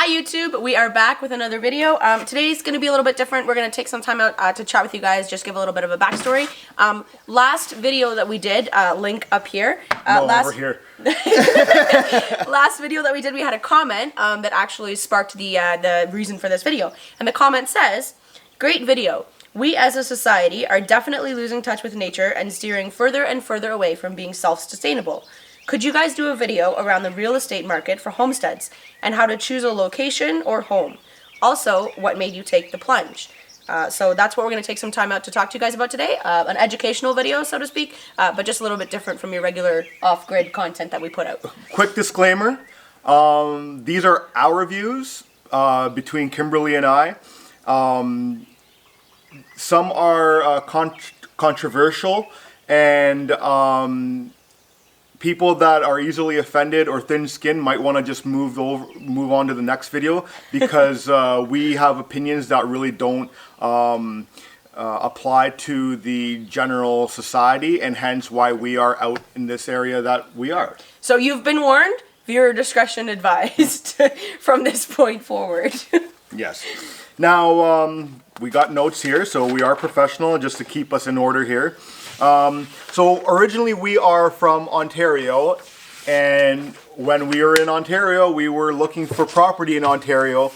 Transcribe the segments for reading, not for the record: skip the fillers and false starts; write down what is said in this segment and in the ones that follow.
Hi YouTube, we are back with another video. Today's going to be a little bit different. We're going to take some time out to chat with you guys, just give a little bit of a backstory. Last video that we did, link up here. Over here. Last video that we did, we had a comment that actually sparked the reason for this video. And the comment says, "Great video. We as a society are definitely losing touch with nature and steering further and further away from being self-sustainable. Could you guys do a video around the real estate market for homesteads and how to choose a location or home? Also, what made you take the plunge?" So that's what we're going to take some time out to talk to you guys about today. An educational video, so to speak, but just a little bit different from your regular off-grid content that we put out. Quick disclaimer, these are our views between Kimberly and I. Some are controversial, and people that are easily offended or thin-skinned might want to just move on to the next video, because we have opinions that really don't apply to the general society, and hence why we are out in this area that we are. So you've been warned, viewer discretion advised from this point forward. Yes. Now, we got notes here, so we are professional, just to keep us in order here. So originally we are from Ontario, and when we were in Ontario, we were looking for property in Ontario.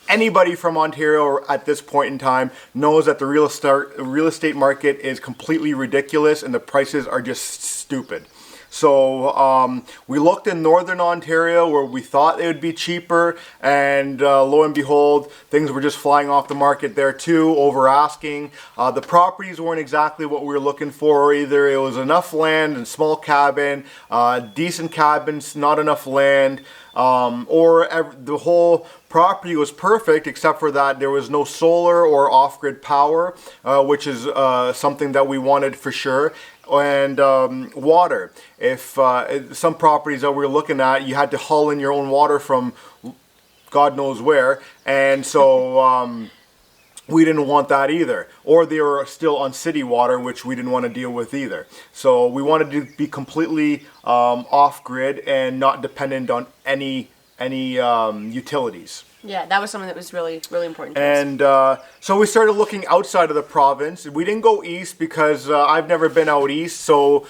Anybody from Ontario at this point in time knows that the real estate market is completely ridiculous and the prices are just stupid. So we looked in Northern Ontario where we thought it would be cheaper, and lo and behold, things were just flying off the market there too, over asking. The properties weren't exactly what we were looking for either. It was enough land and small cabin, decent cabins, not enough land, or the whole property was perfect except for that there was no solar or off-grid power, which is something that we wanted for sure. And water. If some properties that we were looking at, you had to haul in your own water from God knows where, and so we didn't want that either. Or they were still on city water, which we didn't want to deal with either. So we wanted to be completely off-grid and not dependent on any utilities. Yeah, that was something that was really, really important to us. And so we started looking outside of the province. We didn't go east because I've never been out east, so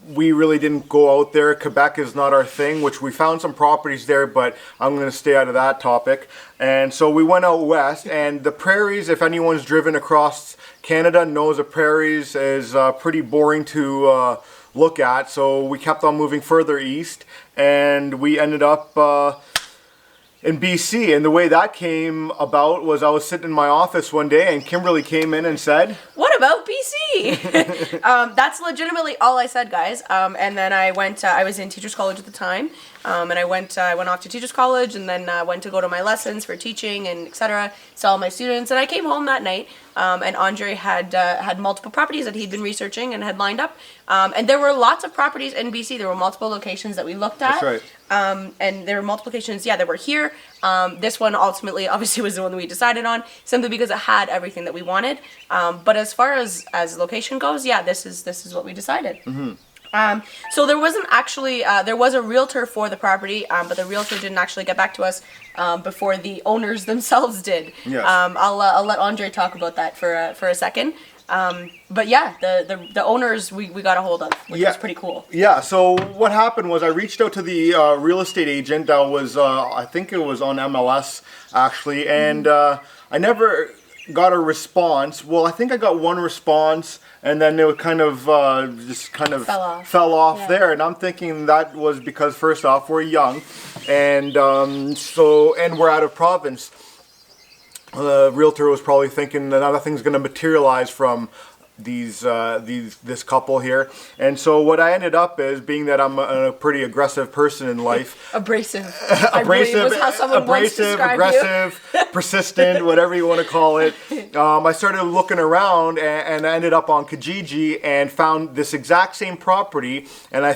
we really didn't go out there. Quebec is not our thing, which we found some properties there, but I'm going to stay out of that topic. And so we went out west, and the prairies, if anyone's driven across Canada, knows the prairies is pretty boring to look at. So we kept on moving further east, and we ended up in BC, and the way that came about was I was sitting in my office one day and Kimberly came in and said, "What about BC?" That's legitimately all I said, guys. And then I went, I was in teacher's college at the time, and I went off to teacher's college, and then went to go to my lessons for teaching and etc. Saw all my students, and I came home that night, and Andre had multiple properties that he'd been researching and had lined up, and there were lots of properties in BC. There were multiple locations that we looked at. That's right. And there were multiple locations, yeah, that were here. This one ultimately obviously was the one that we decided on, simply because it had everything that we wanted. But as far as location goes, yeah, this is what we decided. Mm-hmm. So there wasn't actually, there was a realtor for the property, but the realtor didn't actually get back to us before the owners themselves did. Yes. I'll let Andre talk about that for a second. But yeah, the owners we got a hold of, which was pretty cool. Yeah, so what happened was I reached out to the real estate agent that was, I think it was on MLS actually, and I never got a response. Well, I think I got one response, and then it kind of just kind of fell off there, and I'm thinking that was because first off we're young, and and we're out of province. The realtor was probably thinking that nothing's going to materialize from this couple here, and so what I ended up is, being that I'm a pretty aggressive person in life, abrasive, was how someone once described aggressive, persistent, whatever you want to call it. I started looking around and I ended up on Kijiji and found this exact same property, and I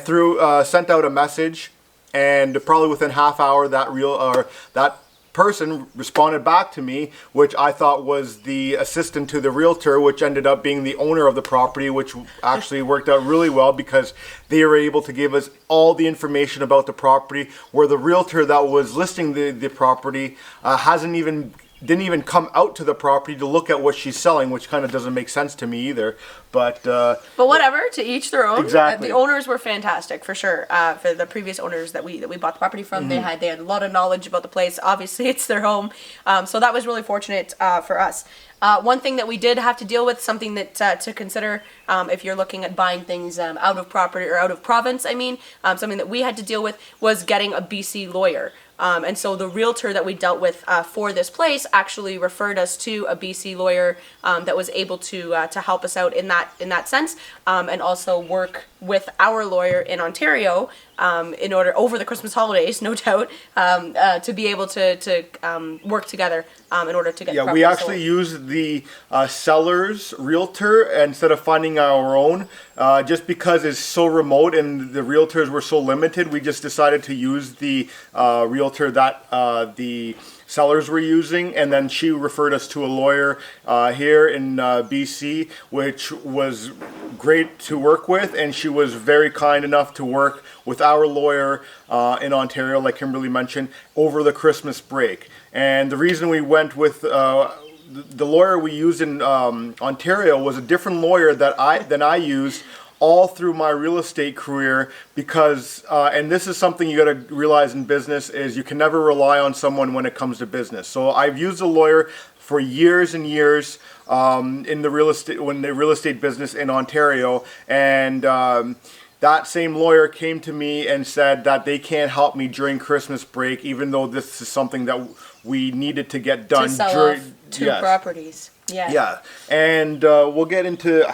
sent out a message, and probably within half hour that person responded back to me, which I thought was the assistant to the realtor, which ended up being the owner of the property, which actually worked out really well because they were able to give us all the information about the property, where the realtor that was listing the property didn't even come out to the property to look at what she's selling, which kind of doesn't make sense to me either. But whatever, to each their own. Exactly. The owners were fantastic for sure. For the previous owners that we bought the property from, they had a lot of knowledge about the place. Obviously, it's their home, so that was really fortunate for us. One thing that we did have to deal with, something that to consider if you're looking at buying things out of property or out of province, something that we had to deal with was getting a BC lawyer. And so the realtor that we dealt with for this place actually referred us to a BC lawyer that was able to help us out in that sense, and also work with our lawyer in Ontario in order over the Christmas holidays, no doubt, to be able to work together in order to get. Yeah, we actually used the seller's realtor instead of finding our own, just because it's so remote and the realtors were so limited. We just decided to use the realtor that the sellers were using, and then she referred us to a lawyer here in BC, which was great to work with, and she was very kind enough to work with our lawyer in Ontario, like Kimberly mentioned, over the Christmas break. And the reason we went with the lawyer we used in Ontario was a different lawyer than I used all through my real estate career, because and this is something you got to realize in business, is you can never rely on someone when it comes to business. So I've used a lawyer for years and years in the real estate business in Ontario, and that same lawyer came to me and said that they can't help me during Christmas break, even though this is something that we needed to get done to sell during off two properties. Yeah, and we'll get into.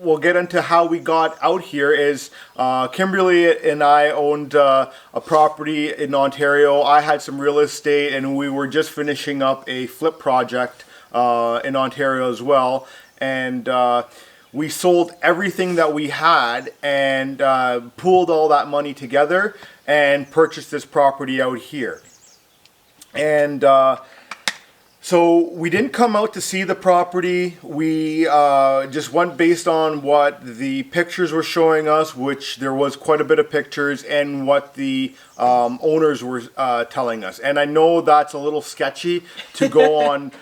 We'll get into how we got out here. Is Kimberly and I owned a property in Ontario. I had some real estate, and we were just finishing up a flip project in Ontario as well. And we sold everything that we had and pooled all that money together and purchased this property out here. And so we didn't come out to see the property. We just went based on what the pictures were showing us, which there was quite a bit of pictures, and what the owners were telling us. And I know that's a little sketchy to go on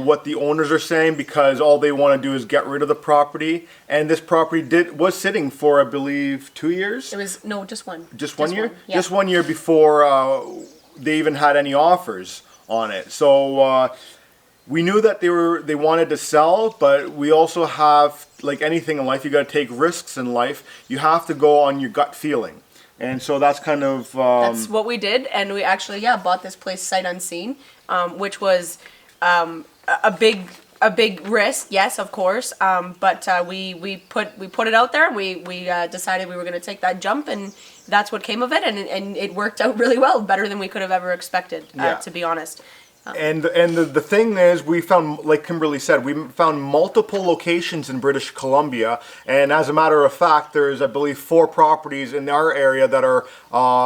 what the owners are saying, because all they want to do is get rid of the property. And this property was sitting for, I believe, 2 years? It was, just one. Just one year? Yeah. Just 1 year before they even had any offers on it. So we knew that they wanted to sell, but we also have, like anything in life, you got to take risks in life. You have to go on your gut feeling, and so that's kind of that's what we did. And we actually bought this place sight unseen, which was a big risk, yes, of course, but we put it out there. We decided we were going to take that jump, and that's what came of it, and it worked out really well, better than we could have ever expected, to be honest. And the thing is, we found, like Kimberly said, we found multiple locations in British Columbia, and as a matter of fact, there's, I believe, 4 properties in our area that are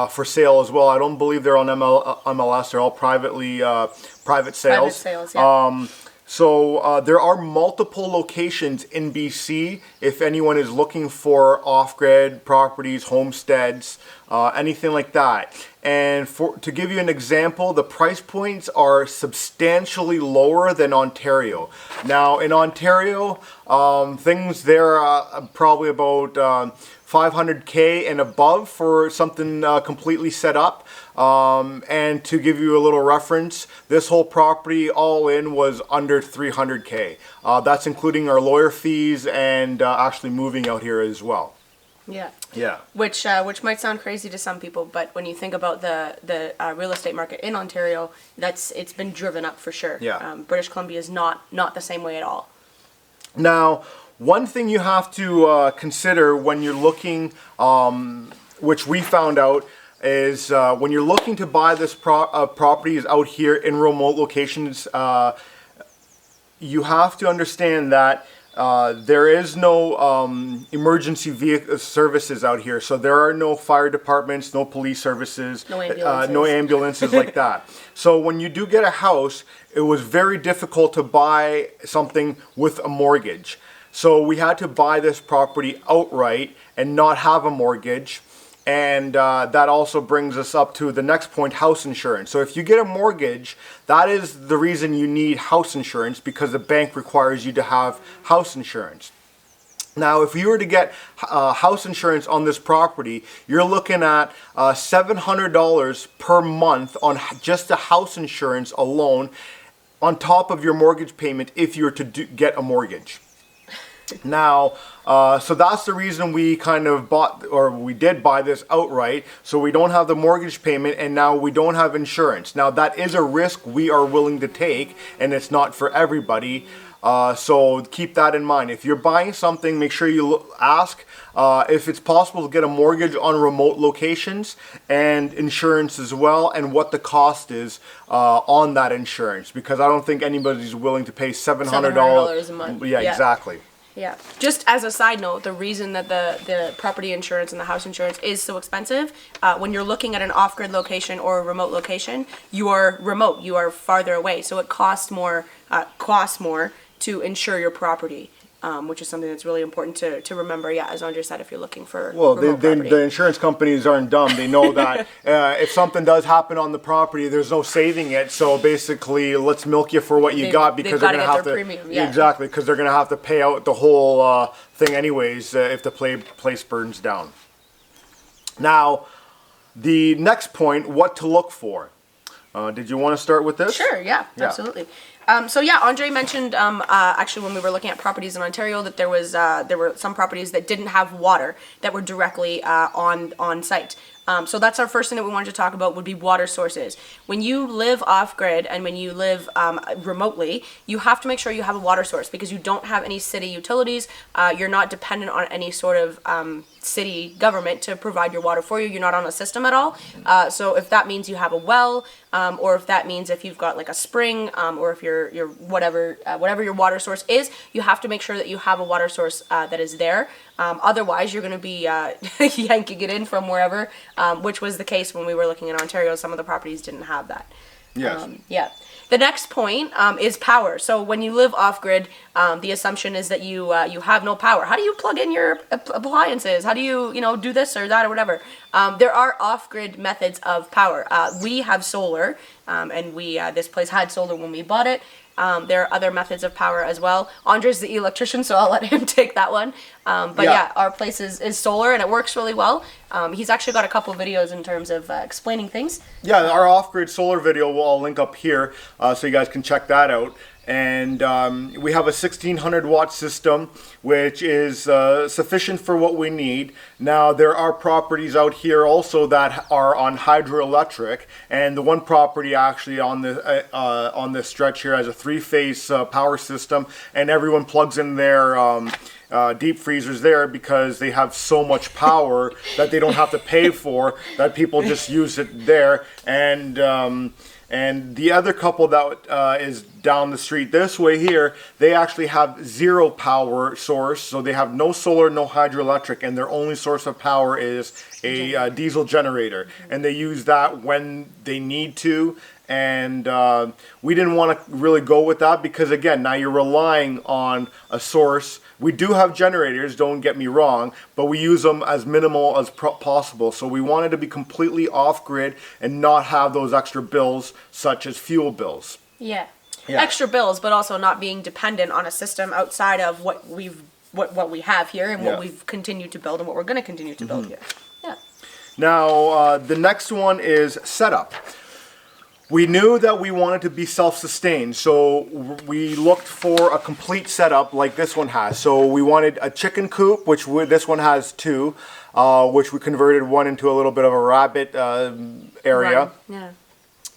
for sale as well. I don't believe they're on MLS. They're all private sales. Private sales, yeah. So there are multiple locations in BC if anyone is looking for off-grid properties, homesteads, anything like that. And to give you an example, the price points are substantially lower than Ontario. Now in Ontario, things there are probably about $500K and above for something completely set up. And to give you a little reference, this whole property all in was under $300K. That's including our lawyer fees and actually moving out here as well. Yeah. Yeah. Which might sound crazy to some people, but when you think about the real estate market in Ontario, it's been driven up for sure. Yeah. British Columbia is not the same way at all. Now, one thing you have to consider when you're looking, which we found out, is when you're looking to buy this properties out here in remote locations, you have to understand that There is no emergency vehicle services out here, so there are no fire departments, no police services, no ambulances like that. So when you do get a house, it was very difficult to buy something with a mortgage. So we had to buy this property outright and not have a mortgage. And that also brings us up to the next point, house insurance. So if you get a mortgage, that is the reason you need house insurance, because the bank requires you to have house insurance. Now, if you were to get house insurance on this property, you're looking at $700 per month on just the house insurance alone, on top of your mortgage payment if you were to get a mortgage. Now, so that's the reason we kind of we did buy this outright, so we don't have the mortgage payment, and now we don't have insurance. Now, that is a risk we are willing to take, and it's not for everybody. So keep that in mind. If you're buying something, make sure you ask if it's possible to get a mortgage on remote locations, and insurance as well, and what the cost is on that insurance, because I don't think anybody's willing to pay $700 a month. Yeah, exactly. Yeah. Just as a side note, the reason that the property insurance and the house insurance is so expensive, when you're looking at an off-grid location or a remote location, you are remote, you are farther away, so it costs more to insure your property. Which is something that's really important to remember. Yeah, as Andre said, if you're looking for the insurance companies aren't dumb. They know that if something does happen on the property, there's no saving it. So basically, let's milk you for what you got, because they're going to have to premium, exactly, because they're going to have to pay out the whole thing anyways if the place burns down. Now, the next point: what to look for. Did you want to start with this? Sure. Yeah. Absolutely. So yeah, Andre mentioned actually when we were looking at properties in Ontario that there were some properties that didn't have water that were directly on site. So that's our first thing that we wanted to talk about, would be water sources. When you live off-grid and when you live remotely, you have to make sure you have a water source, because you don't have any city utilities. You're not dependent on any sort of city government to provide your water for you. You're not on a system at all. So if that means you have a well, or if that means if you've got like a spring, or if you're whatever your water source is, you have to make sure that you have a water source that is there. Otherwise, you're going to be yanking it in from wherever, which was the case when we were looking at Ontario. Some of the properties didn't have that. Yes. Yeah. The next point is power. So when you live off-grid, the assumption is that you have no power. How do you plug in your appliances? How do you do this or that or whatever? There are off-grid methods of power. We have solar, and this place had solar when we bought it. There are other methods of power as well. Andre's the electrician, so I'll let him take that one. But yeah, our place is solar, and it works really well. He's actually got a couple videos in terms of explaining things. Yeah, our off-grid solar video I'll link up here, so you guys can check that out. And we have a 1600 watt system, which is sufficient for what we need. Now, there are properties out here also that are on hydroelectric, and the one property actually on this stretch here has a 3-phase power system, and everyone plugs in their deep freezers there because they have so much power that they don't have to pay for, that people just use it there. And the other couple that is down the street this way here, they actually have zero power source, so they have no solar, no hydroelectric, and their only source of power is a diesel generator, and they use that when they need to. And we didn't want to really go with that, because again, now you're relying on a source. We do have generators, don't get me wrong, but we use them as minimal as possible. So we wanted to be completely off-grid and not have those extra bills, such as fuel bills. Yeah. Extra bills, but also not being dependent on a system outside of what we have here and what we've continued to build and what we're going to continue to build here. Yeah. Now, the next one is setup. We knew that we wanted to be self-sustained, so we looked for a complete setup like this one has. So we wanted a chicken coop, which this one has 2, which we converted one into a little bit of a rabbit area. Yeah.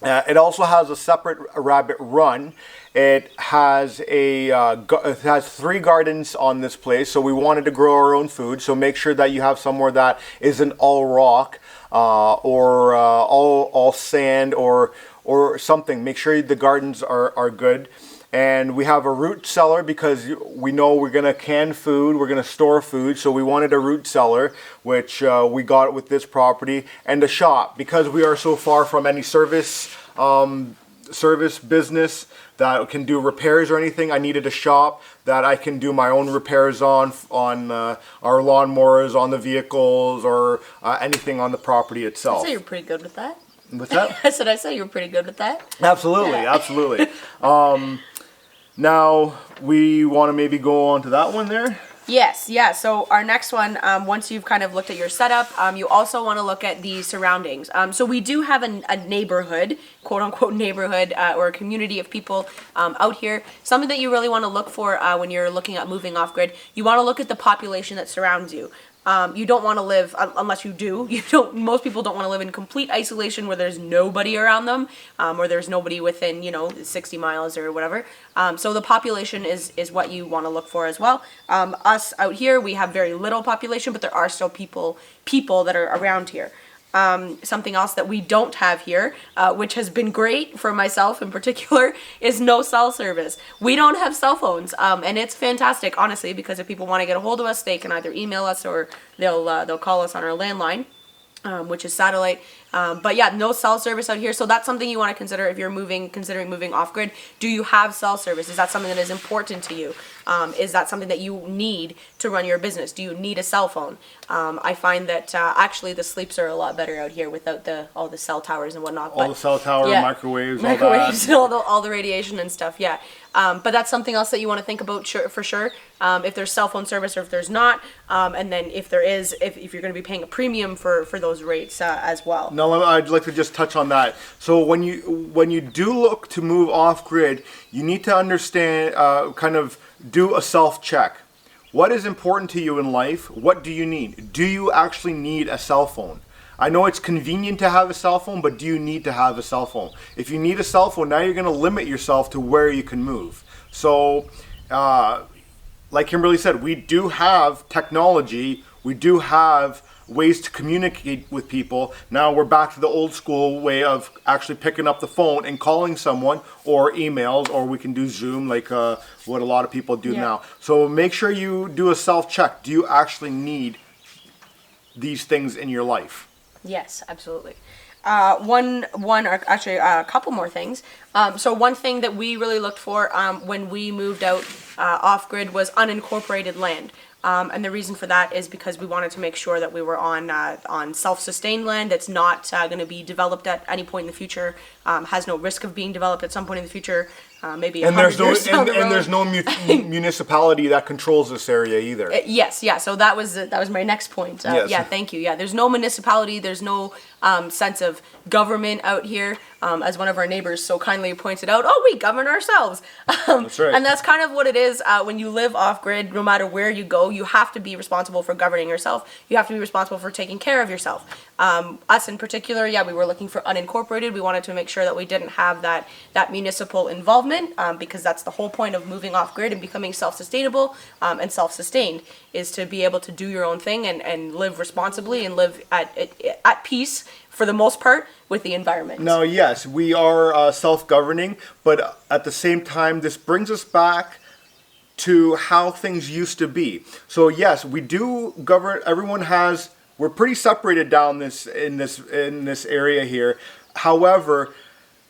It also has a separate rabbit run. It has 3 gardens on this place, so we wanted to grow our own food. So make sure that you have somewhere that isn't all rock or all sand or something. Make sure the gardens are good. And we have a root cellar because we know we're going to can food, we're going to store food. So we wanted a root cellar, which we got with this property, and a shop because we are so far from any service business that can do repairs or anything. I needed a shop that I can do my own repairs on our lawnmowers, on the vehicles, or anything on the property itself. I'd say you're pretty good with that. What's that? I say you're pretty good with that. Absolutely, Yeah. absolutely. Now we want to maybe go on to that one there. Yes, yeah. So our next one, once you've kind of looked at your setup, you also want to look at the surroundings. So we do have a neighborhood, quote unquote neighborhood, or a community of people out here. Something that you really want to look for when you're looking at moving off grid, you want to look at the population that surrounds you. You don't want to live, unless you do, most people don't want to live in complete isolation where there's nobody around them, or there's nobody within, 60 miles or whatever. So the population is what you want to look for as well. Us out here, we have very little population, but there are still people that are around here. Something else that we don't have here, which has been great for myself in particular, is no cell service. We don't have cell phones, and it's fantastic, honestly, because if people want to get a hold of us, they can either email us or they'll call us on our landline, which is satellite. But yeah, no cell service out here. So that's something you want to consider if you're considering moving off grid. Do you have cell service? Is that something that is important to you? Is that something that you need to run your business? Do you need a cell phone? I find that actually the sleeps are a lot better out here without all the cell towers and whatnot. All the cell tower, yeah, microwaves, and all the radiation and stuff. Yeah. But that's something else that you want to think about for sure. If there's cell phone service or if there's not, and then if there is, if you're going to be paying a premium for those rates as well. No, I'd like to just touch on that. So when you do look to move off grid, you need to understand, kind of do a self-check. What is important to you in life? What do you need? Do you actually need a cell phone? I know it's convenient to have a cell phone, but do you need to have a cell phone? If you need a cell phone, now you're going to limit yourself to where you can move. So, like Kimberly said, we do have technology. We do have ways to communicate with people. Now we're back to the old school way of actually picking up the phone and calling someone, or emails, or we can do Zoom like what a lot of people do now. So make sure you do a self-check. Do you actually need these things in your life? Yes, absolutely. Or actually a couple more things. So one thing that we really looked for when we moved out off-grid was unincorporated land. And the reason for that is because we wanted to make sure that we were on self-sustained land that's not going to be developed at any point in the future, has no risk of being developed at some point in the future, maybe and there's no municipality that controls this area either. Yes, yeah. So that was my next point. Yes. Yeah, thank you. Yeah, there's no municipality. There's no sense of government out here. As one of our neighbors so kindly pointed out, we govern ourselves. That's right. And that's kind of what it is when you live off grid. No matter where you go, you have to be responsible for governing yourself. You have to be responsible for taking care of yourself. Us in particular, we were looking for unincorporated. We wanted to make sure that we didn't have that municipal involvement, because that's the whole point of moving off grid and becoming self-sustainable and self-sustained, is to be able to do your own thing and live responsibly and live at peace for the most part with the environment. Now, yes, we are self-governing, but at the same time, this brings us back to how things used to be. So yes, we do govern. We're pretty separated down in this area here. However,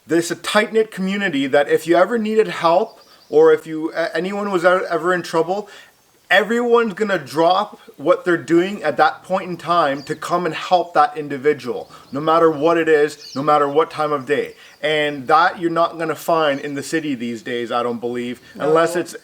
there's a tight-knit community that if you ever needed help, or if anyone was ever in trouble, everyone's gonna drop what they're doing at that point in time to come and help that individual, no matter what it is, no matter what time of day. And that you're not gonna find in the city these days, I don't believe, unless it's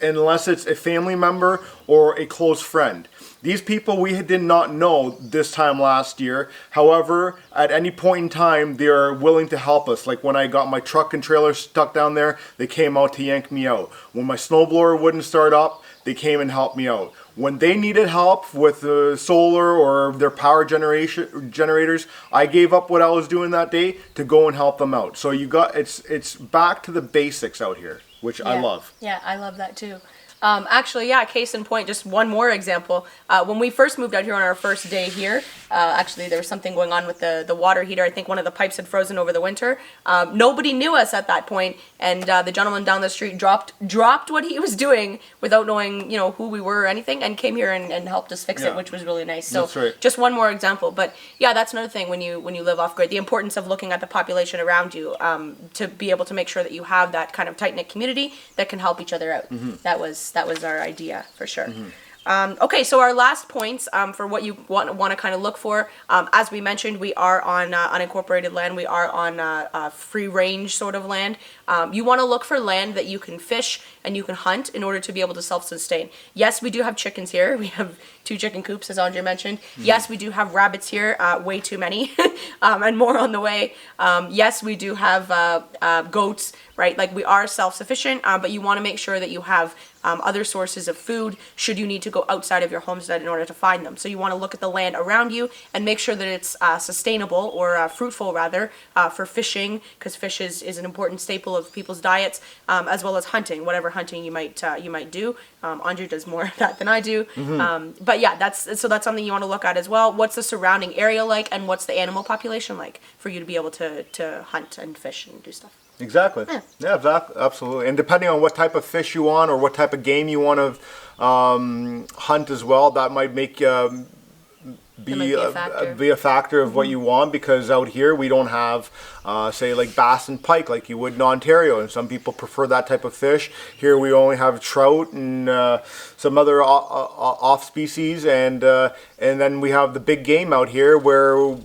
a family member or a close friend. These people we did not know this time last year. However, at any point in time, they're willing to help us. Like when I got my truck and trailer stuck down there, they came out to yank me out. When my snowblower wouldn't start up, they came and helped me out. When they needed help with the solar or their power generators, I gave up what I was doing that day to go and help them out. So it's back to the basics out here, which I love. Yeah, I love that too. Actually, yeah, case in point, just one more example. When we first moved out here on our first day here, actually there was something going on with the water heater. I think one of the pipes had frozen over the winter. Nobody knew us at that point, and the gentleman down the street dropped what he was doing without knowing, who we were or anything, and came here and helped us fix it, which was really nice. So that's right. Just one more example. But yeah, that's another thing when you live off grid, the importance of looking at the population around you, to be able to make sure that you have that kind of tight-knit community that can help each other out. That was our idea for sure. Okay, so our last points for what you want to kind of look for. As we mentioned, we are on unincorporated land. We are on free range sort of land. You want to look for land that you can fish and you can hunt in order to be able to self-sustain. Yes, we do have chickens here. We have 2 chicken coops, as Andre mentioned. Yes, we do have rabbits here, way too many, and more on the way. Yes, we do have goats, right? Like, we are self-sufficient, but you want to make sure that you have other sources of food should you need to go outside of your homestead in order to find them. So you want to look at the land around you and make sure that it's sustainable, or fruitful rather, for fishing, because fish is an important staple of people's diets, as well as hunting, whatever hunting you might do. Andre does more of that than I do. But yeah, that's something you want to look at as well. What's the surrounding area like, and what's the animal population like for you to be able to hunt and fish and do stuff. Exactly. Yeah, exactly. Absolutely. And depending on what type of fish you want or what type of game you want to hunt as well, that might make be a factor of what you want, because out here we don't have say like bass and pike like you would in Ontario, and some people prefer that type of fish. Here we only have trout and some other off species, and then we have the big game out here where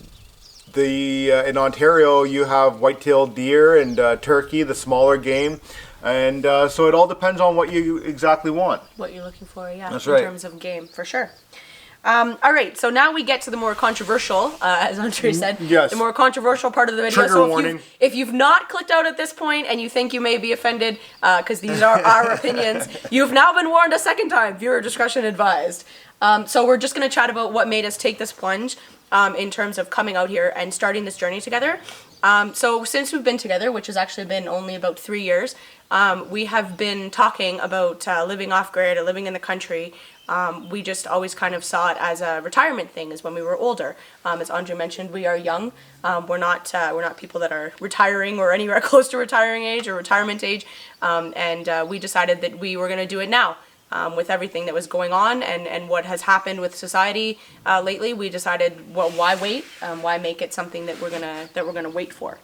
in Ontario you have white-tailed deer and turkey, the smaller game, and so it all depends on what you exactly want. What you're looking for, yeah. That's right. In terms of game, for sure. All right, so now we get to the more controversial, as Andre said, the more controversial part of the video. Trigger warning. If you've not clicked out at this point and you think you may be offended, because these are our opinions, you've now been warned a second time. Viewer discretion advised. So we're just going to chat about what made us take this plunge in terms of coming out here and starting this journey together. So since we've been together, which has actually been only about 3 years, we have been talking about living off-grid or living in the country. We just always kind of saw it as a retirement thing, as when we were older. As Andre mentioned, we are young. We're not people that are retiring or anywhere close to retiring age or retirement age. And we decided that we were going to do it now. With everything that was going on and what has happened with society lately, we decided, well, why wait? Why make it something that we're gonna wait for?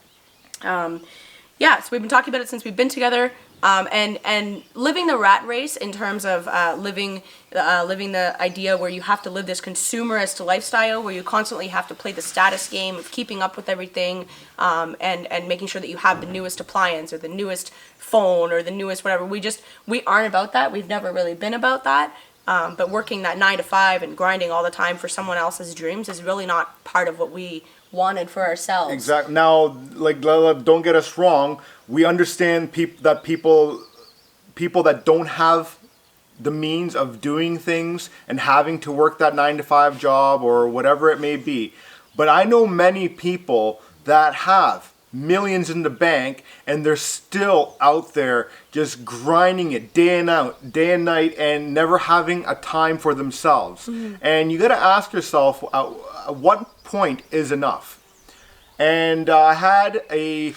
Yeah, so we've been talking about it since we've been together, and living the rat race in terms of living the idea where you have to live this consumerist lifestyle, where you constantly have to play the status game of keeping up with everything, and making sure that you have the newest appliance or the newest phone or the newest whatever. We aren't about that. We've never really been about that. But working that 9 to 5 and grinding all the time for someone else's dreams is really not part of what we wanted for ourselves. Exactly. Now, like, don't get us wrong. We understand people that don't have the means of doing things and having to work that 9 to 5 job or whatever it may be. But I know many people that have millions in the bank, and they're still out there just grinding it day and night, and never having a time for themselves. And you got to ask yourself, at what point is enough? And I had a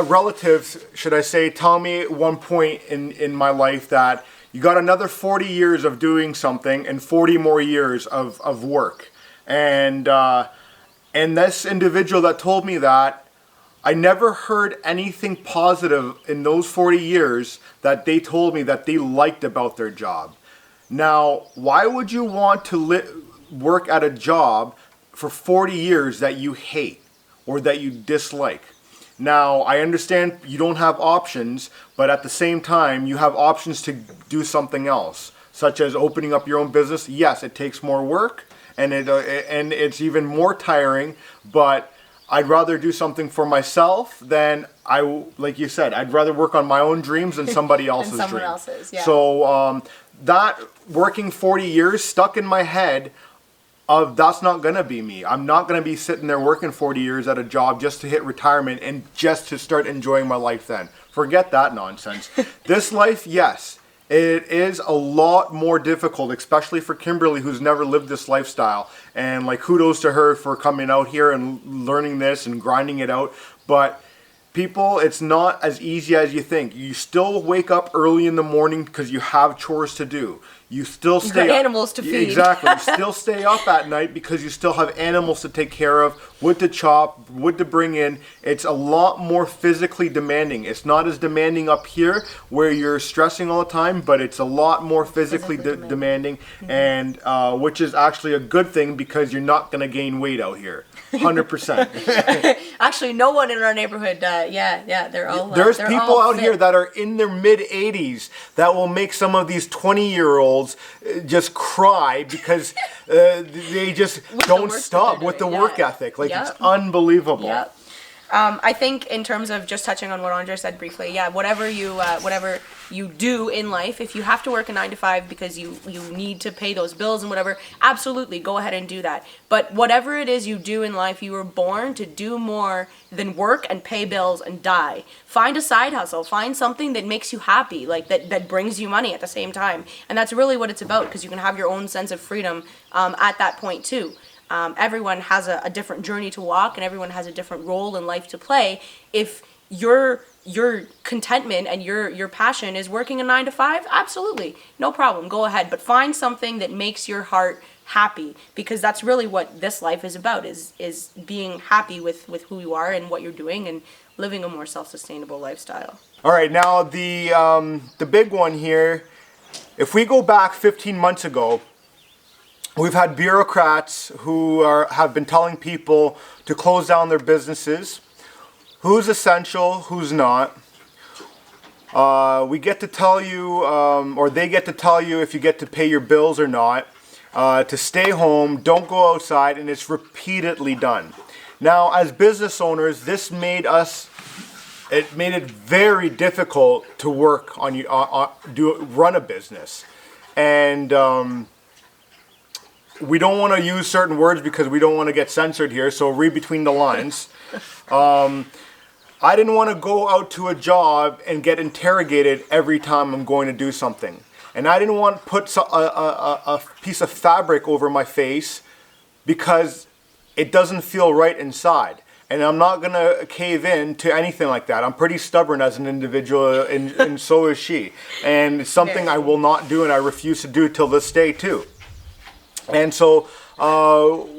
relative, should I say, tell me at one point in my life that you got another 40 years of doing something and 40 more years of work. And this individual that told me that, I never heard anything positive in those 40 years that they told me that they liked about their job. Now, why would you want to work at a job for 40 years that you hate or that you dislike? Now, I understand you don't have options, but at the same time, you have options to do something else, such as opening up your own business. Yes, it takes more work, and it's even more tiring, but I'd rather do something for myself than like you said, I'd rather work on my own dreams than somebody else's dreams. Someone else's, yeah. So that working 40 years stuck in my head of that's not going to be me. I'm not going to be sitting there working 40 years at a job just to hit retirement and just to start enjoying my life then. Forget that nonsense. This life, yes, it is a lot more difficult, especially for Kimberly, who's never lived this lifestyle. And like, kudos to her for coming out here and learning this and grinding it out. But people, it's not as easy as you think. You still wake up early in the morning because you have chores to do. You still stay got animals to feed. Exactly. You still stay up at night because you still have animals to take care of, wood to chop, wood to bring in. It's a lot more physically demanding. It's not as demanding up here where you're stressing all the time, but it's a lot more physically demanding, and which is actually a good thing because you're not going to gain weight out here. 100%. Actually, no one in our neighborhood. They're all. There's they're people all out fit. here that are in their mid 80s that will make some of these 20-year-olds just cry because they just don't stop with the work ethic. Like, it's unbelievable. Yep. I think in terms of just touching on what Andre said briefly, whatever you do in life, if you have to work a 9 to 5 because you need to pay those bills and whatever, absolutely go ahead and do that. But whatever it is you do in life, you were born to do more than work and pay bills and die. Find a side hustle. Find something that makes you happy, like that brings you money at the same time. And that's really what it's about, because you can have your own sense of freedom at that point too. Everyone has a different journey to walk, and everyone has a different role in life to play. If your contentment and your passion is working a 9 to 5, absolutely, no problem, go ahead. But find something that makes your heart happy, because that's really what this life is about, is being happy with who you are and what you're doing, and living a more self-sustainable lifestyle. All right, now the big one here, if we go back 15 months ago, we've had bureaucrats who have been telling people to close down their businesses. Who's essential, who's not. We get to tell you, or they get to tell you if you get to pay your bills or not, to stay home, don't go outside, and it's repeatedly done. Now, as business owners, this made it very difficult to work run a business. And we don't want to use certain words because we don't want to get censored here, so read between the lines. I didn't want to go out to a job and get interrogated every time I'm going to do something. And I didn't want to put a piece of fabric over my face because it doesn't feel right inside. And I'm not going to cave in to anything like that. I'm pretty stubborn as an individual, and so is she. And it's something I will not do, and I refuse to do till this day too. And so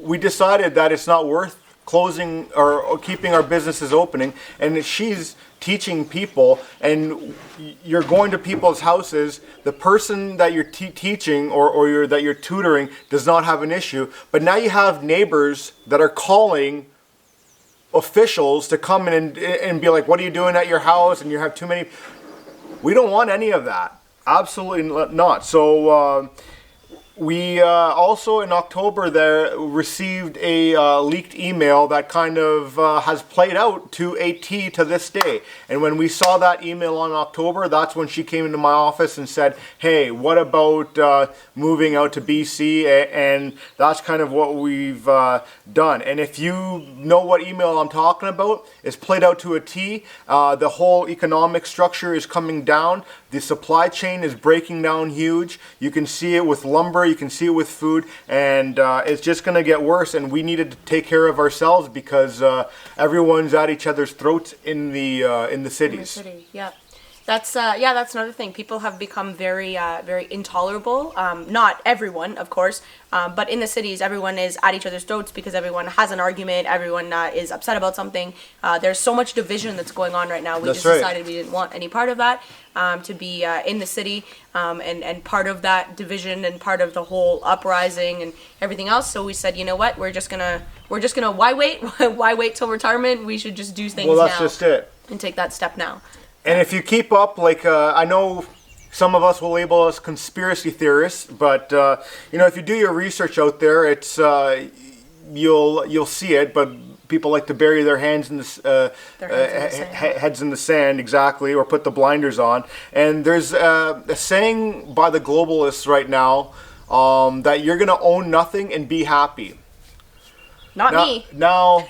we decided that it's not worth closing or keeping our businesses opening. And she's teaching people, and you're going to people's houses. The person that you're teaching or that you're tutoring does not have an issue. But now you have neighbors that are calling officials to come in and be like, what are you doing at your house? And you have too many. We don't want any of that. Absolutely not. So we also in October there received a leaked email that kind of has played out to a T to this day. And when we saw that email on October, that's when she came into my office and said, hey, what about moving out to BC? And that's kind of what we've done. And if you know what email I'm talking about, it's played out to a T. The whole economic structure is coming down. The supply chain is breaking down huge. You can see it with lumber, you can see it with food, and it's just going to get worse. And we needed to take care of ourselves because everyone's at each other's throats in the cities. In the city, yeah. That's another thing. People have become very intolerable. Not everyone, of course, but in the cities, everyone is at each other's throats because everyone has an argument. Everyone is upset about something. There's so much division that's going on right now. We decided we didn't want any part of that, to be in the city, and part of that division and part of the whole uprising and everything else. So we said, you know what? We're just gonna why wait? Why wait till retirement? We should just do things now. Well, that's just it. And take that step now. And if you keep up, like I know some of us will label us conspiracy theorists, but if you do your research out there, it's you'll see it. But people like to bury their hands in the heads in the sand, exactly, or put the blinders on. And there's a saying by the globalists right now. that you're gonna own nothing and be happy. Not me. Now,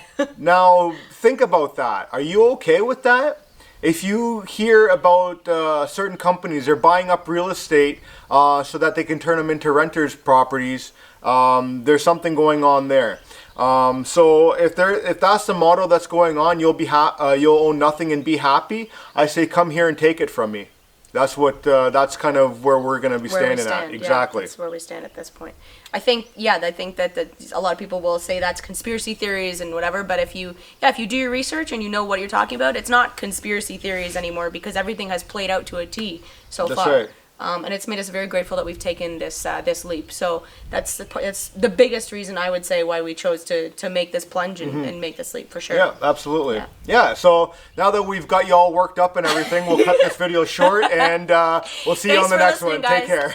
think about that. Are you okay with that? If you hear about certain companies, they're buying up real estate so that they can turn them into renters' properties, there's something going on there. So if that's the model that's going on, you'll own nothing and be happy. I say, come here and take it from me. That's that's kind of where we're going to be standing at. Exactly. Yeah, that's where we stand at this point. I think that a lot of people will say that's conspiracy theories and whatever, but if you do your research and you know what you're talking about, it's not conspiracy theories anymore because everything has played out to a T so far. That's right. And it's made us very grateful that we've taken this leap. So it's the biggest reason I would say why we chose to make this plunge and make this leap for sure. Yeah, absolutely. Yeah. So now that we've got you all worked up and everything, we'll cut this video short and we'll see you on the next one. Guys. Take care.